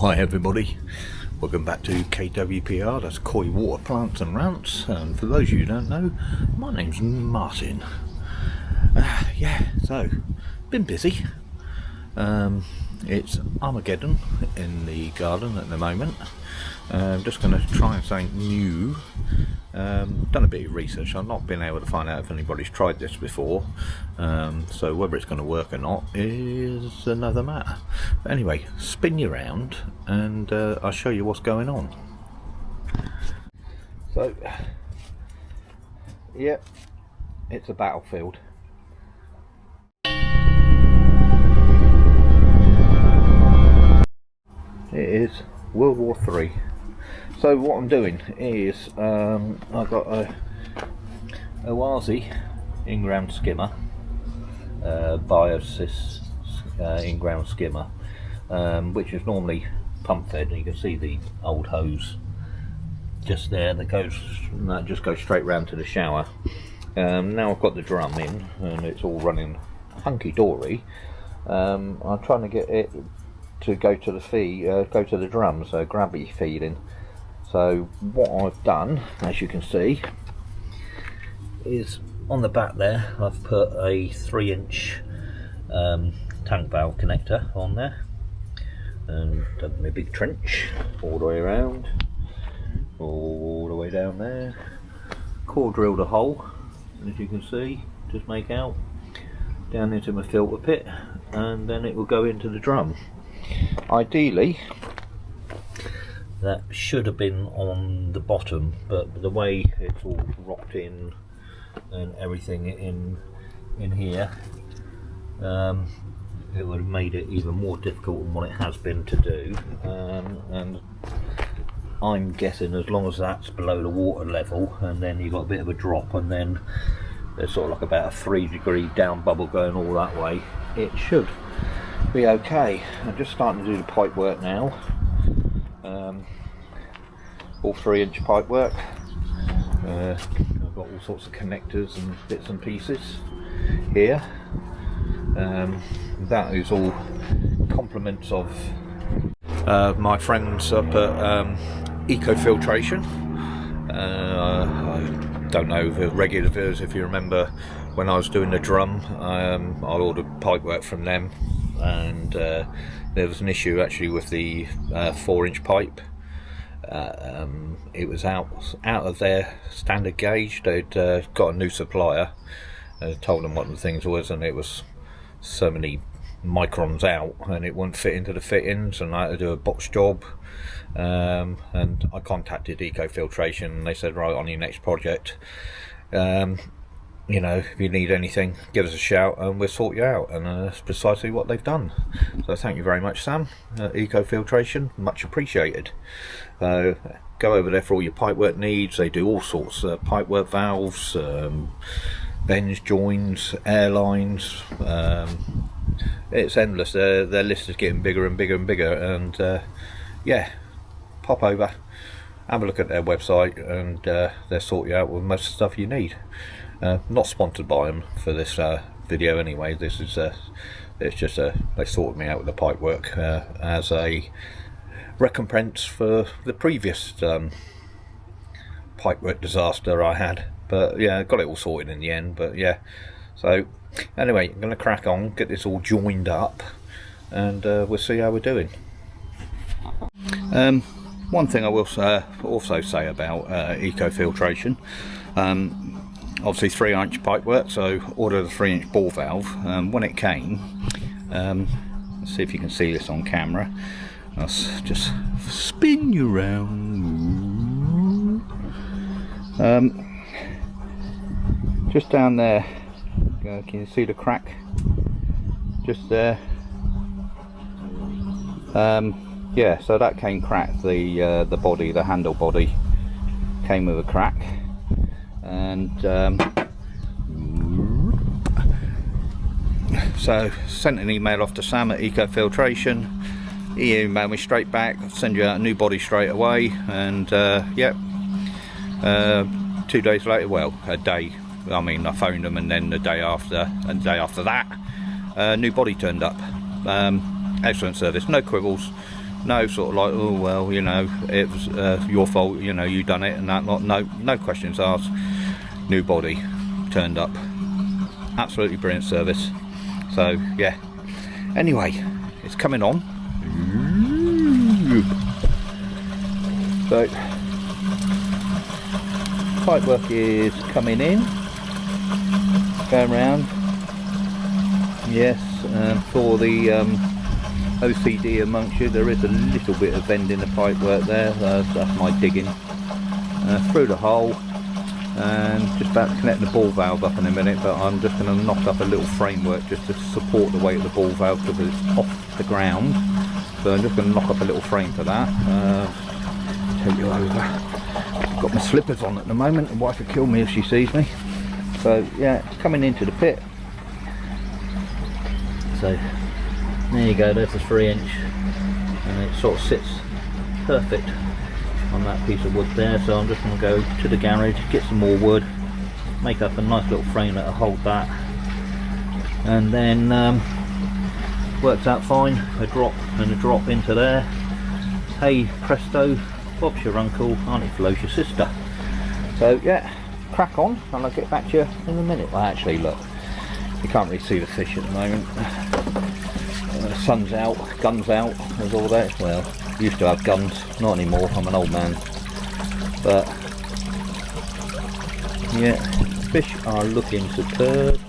Hi everybody, welcome back to KWPR, that's Koi Water Plants and Rants, and for those of you who don't know, my name's Martin. So, been busy. It's Armageddon in the garden at the moment. I'm just going to try and something new. Done a bit of research. I've not been able to find out if anybody's tried this before, so whether it's going to work or not is another matter. But anyway, spin you around and I'll show you what's going on. So, yep, it's a battlefield. It is World War III. So what I'm doing is I've got a oase in-ground skimmer, oase in-ground skimmer, which is normally pump fed, and you can see the old hose just there that just goes straight round to the shower. Now I've got the drum in and it's all running hunky-dory. I'm trying to get it to go to the drum, so gravity feeding. So what I've done, as you can see, is on the back there I've put a 3-inch tank valve connector on there, and done my big trench all the way around, all the way down there. Core drilled a hole, as you can see, just make out, down into my filter pit, and then it will go into the drum. Ideally that should have been on the bottom, but the way it's all rocked in and everything in here, it would have made it even more difficult than what it has been to do. And I'm guessing as long as that's below the water level, and then you've got a bit of a drop, and then there's sort of like about a 3-degree down bubble going all that way, it should be okay. I'm just starting to do the pipe work now. All 3-inch pipe work. I've got all sorts of connectors and bits and pieces here. That is all compliments of my friends up at Filtration. I don't know the regular viewers, if you remember when I was doing the drum, I ordered pipe work from them, and there was an issue actually with the 4-inch pipe. It was out of their standard gauge. They'd got a new supplier, told them what the things was, and it was so many microns out and it wouldn't fit into the fittings, and I had to do a box job. And I contacted Filtration, and they said, right, on your next project, you know, if you need anything, give us a shout and we'll sort you out. And that's precisely what they've done. So thank you very much, Sam, Filtration, much appreciated. Go over there for all your pipework needs. They do all sorts of pipework, valves, bends, joins, airlines. It's endless. Their list is getting bigger and bigger and bigger, and yeah, pop over, have a look at their website, and they'll sort you out with most of the stuff you need. Not sponsored by them for this video anyway. This is it's just they sorted me out with the pipe work as a recompense for the previous pipe work disaster I had. But yeah, got it all sorted in the end. But yeah, so anyway, I'm going to crack on, get this all joined up, and we'll see how we're doing. One thing I will also say about Filtration, obviously 3-inch pipe work, so ordered a 3-inch ball valve. When it came, let's see if you can see this on camera. I'll just spin you around. Just down there, can you see the crack? Just there. Yeah, so that came cracked. The body, the handle body, came with a crack. And so sent an email off to Sam at Filtration. He emailed me straight back, send you out a new body straight away, and yep, 2 days later, well, a day, I mean, I phoned them, and then the day after that, new body turned up. Excellent service, no quibbles, No sort of like, oh well, you know, it was your fault, you know, you done it and that lot. No questions asked. New body turned up, absolutely brilliant service. So yeah, anyway, it's coming on. So pipework is coming in, going round. Yes, for the OCD amongst you, there is a little bit of bend in the pipework there. That's my digging through the hole, and just about to connect the ball valve up in a minute, but I'm just going to knock up a little framework just to support the weight of the ball valve because it's off the ground. So I'm just going to knock up a little frame for that. Take you over. I've got my slippers on at the moment. The wife will kill me if she sees me. So yeah, it's coming into the pit. So there you go, there's the 3-inch, and it sort of sits perfect on that piece of wood there. So I'm just going to go to the garage, get some more wood, make up a nice little frame that'll hold that, and then works out fine. A drop and a drop into there. Hey presto, Bob's your uncle, Auntie Flo's your sister. So yeah, crack on, and I'll get back to you in a minute. Well, actually, look, you can't really see the fish at the moment. Sun's out, guns out, there's all that. Well, used to have guns, not anymore, I'm an old man. But yeah, fish are looking superb.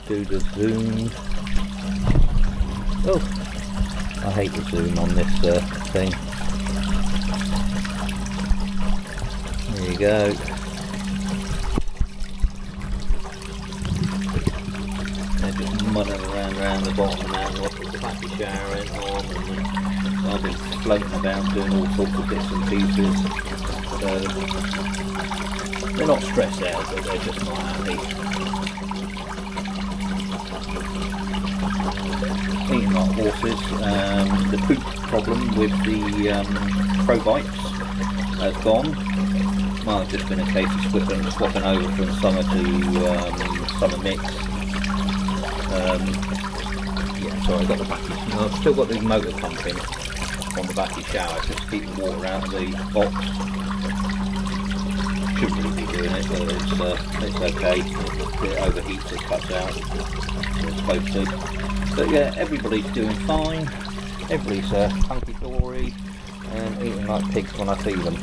Do the zoom. Oh, I hate the zoom on this thing. There you go. They're just mudding around the bottom now. I'll put the back of shower in on, and I'll be floating about doing all sorts of bits and pieces. So they're not stressed out, but they're just not happy. Eating like horses. The poop problem with the pro bikes has gone. Well, it's just been a case of swapping over from summer to summer mix. Yeah, sorry, I've got the backy. I've still got the motor pumping on the backy shower just to keep the water out of the box. Shouldn't really be doing it, but it's okay. If it overheats, it cuts out. It's supposed to. But yeah, everybody's doing fine. Everybody's hunky-dory and eating like pigs when I feed them.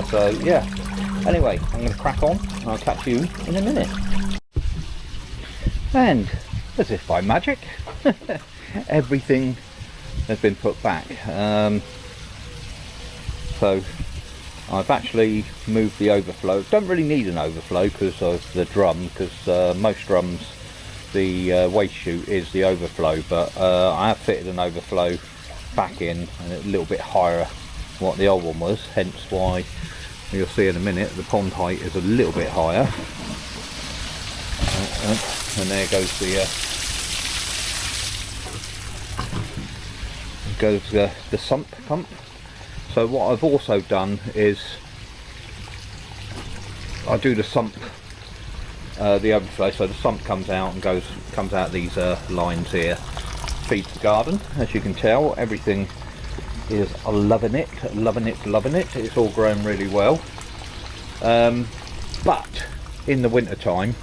So yeah. Anyway, I'm going to crack on, and I'll catch you in a minute. And as if by magic, everything has been put back. So I've actually moved the overflow. Don't really need an overflow because of the drum, because most drums the waste chute is the overflow, but I have fitted an overflow back in, and a little bit higher than what the old one was, hence why you'll see in a minute the pond height is a little bit higher. And there goes the sump pump. So what I've also done is I do the sump, the overflow, so the sump comes out and comes out these lines here, feeds the garden. As you can tell, everything is loving it. It's all grown really well, but in the winter time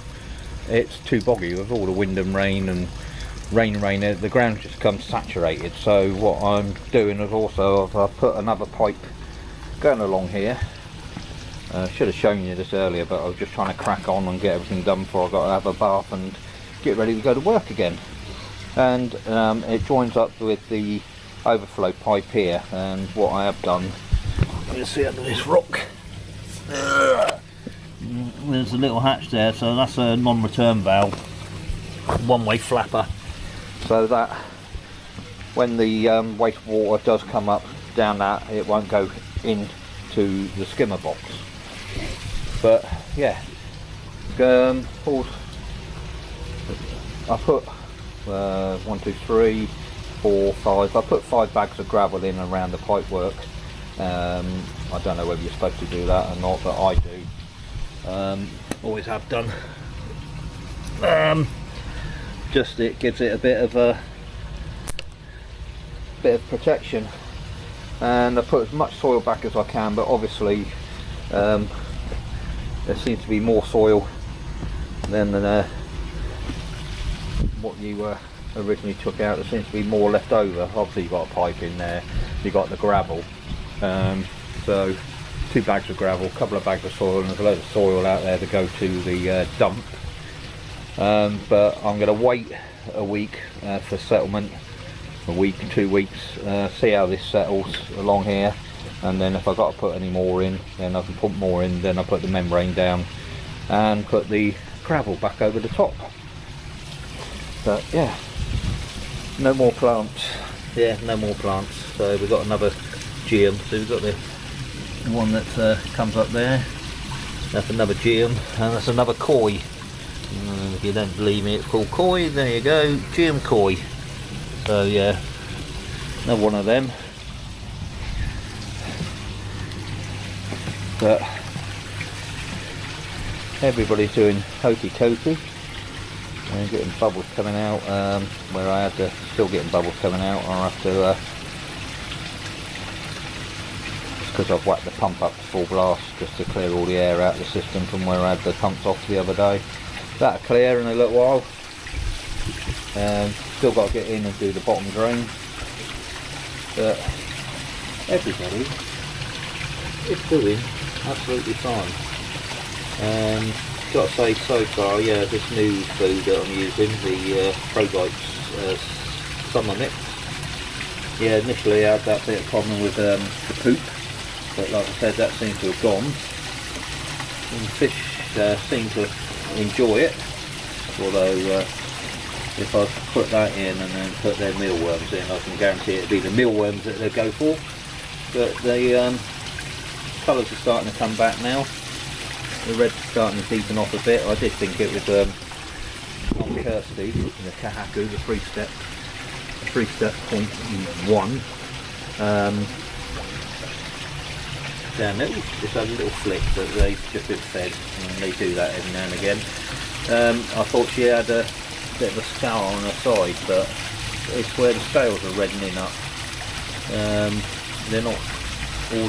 it's too boggy with all the wind and rain, the ground just becomes saturated. So what I'm doing is also I've put another pipe going along here. Should have shown you this earlier, but I was just trying to crack on and get everything done before I got to have a bath and get ready to go to work again. And it joins up with the overflow pipe here, and what I have done, you see under this rock, there's a little hatch there, so that's a non-return valve, one-way flapper, so that when the wastewater does come up down that, it won't go into the skimmer box. But yeah, I put 1, 2, 3, 4, 5. I put 5 bags of gravel in around the pipework. I don't know whether you're supposed to do that or not, but I do. Always have done. Just it gives it a bit of a bit of protection, and I put as much soil back as I can, but obviously there seems to be more soil than what you originally took out. There seems to be more left over. Obviously you've got a pipe in there, you've got the gravel, so 2 bags of gravel, a couple of bags of soil, and there's a load of soil out there to go to the dump. But I'm going to wait a week for settlement, a week, 2 weeks, see how this settles along here, and then if I've got to put any more in, then I can put more in. Then I put the membrane down and put the gravel back over the top. But yeah, no more plants. Yeah, no more plants. So we've got another geum. So we've got the one that comes up there. That's another geum, and that's another koi. If you don't believe me, it's called koi. There you go, geum koi. So yeah, another one of them. But everybody's doing hokey cokey and getting bubbles coming out, where I had to, still getting bubbles coming out. I'll have to, because I've whacked the pump up to full blast just to clear all the air out of the system from where I had the pumps off the other day. That'll clear in a little while. Still got to get in and do the bottom drain. But everybody is doing absolutely fine. Got to say, so far, yeah, this new food that I'm using, the Probites summer mix. Yeah, initially I had that bit of problem with the poop, but like I said, that seems to have gone. And the fish seem to enjoy it, although if I put that in and then put their mealworms in, I can guarantee it'll be the mealworms that they go for. But the colours are starting to come back now. The red's starting to deepen off a bit. I did think it was on Kirsty, the Kahaku, the three-step 0.1. Down it, just had a little flick, but they've just been fed, and they do that every now and again. I thought she had a bit of a scar on her side, but it's where the scales are reddening up. They're not all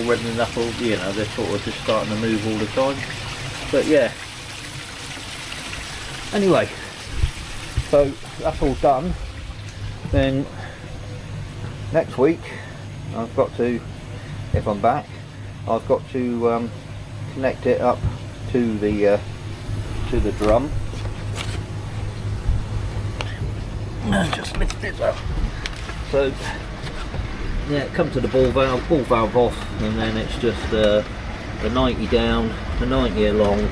reddening up, or you know, they're sort of just starting to move all the time. But yeah. Anyway, so that's all done. Then next week I've got to, if I'm back, I've got to connect it up to the drum. And just lift this up. So yeah, come to the ball valve off, and then it's just the 90 down, the 90 along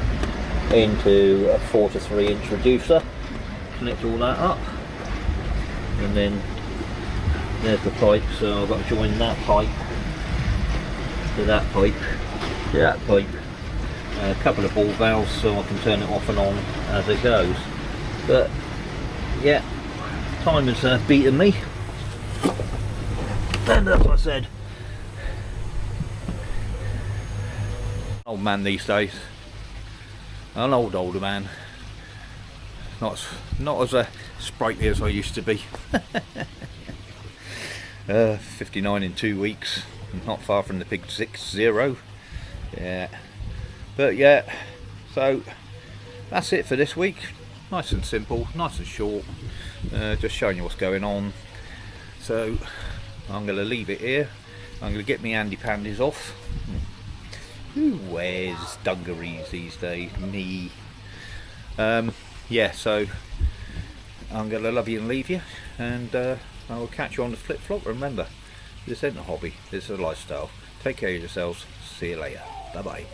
into a 4 to 3 inch reducer. Connect all that up, and then there's the pipe. So I've got to join that pipe to that pipe, to that pipe. A couple of ball valves so I can turn it off and on as it goes. But yeah, time has beaten me. And as I said, old man these days, an older man, not as sprightly as I used to be. 59 in 2 weeks, not far from the big 6-0. Yeah, but yeah, so that's it for this week. Nice and simple, nice and short, just showing you what's going on. So I'm going to leave it here. I'm going to get my handy pandies off. Who wears dungarees these days? Me. Yeah, so I'm going to love you and leave you, and I will catch you on the flip flop. Remember, this isn't a hobby, this is a lifestyle. Take care of yourselves. See you later. Bye bye.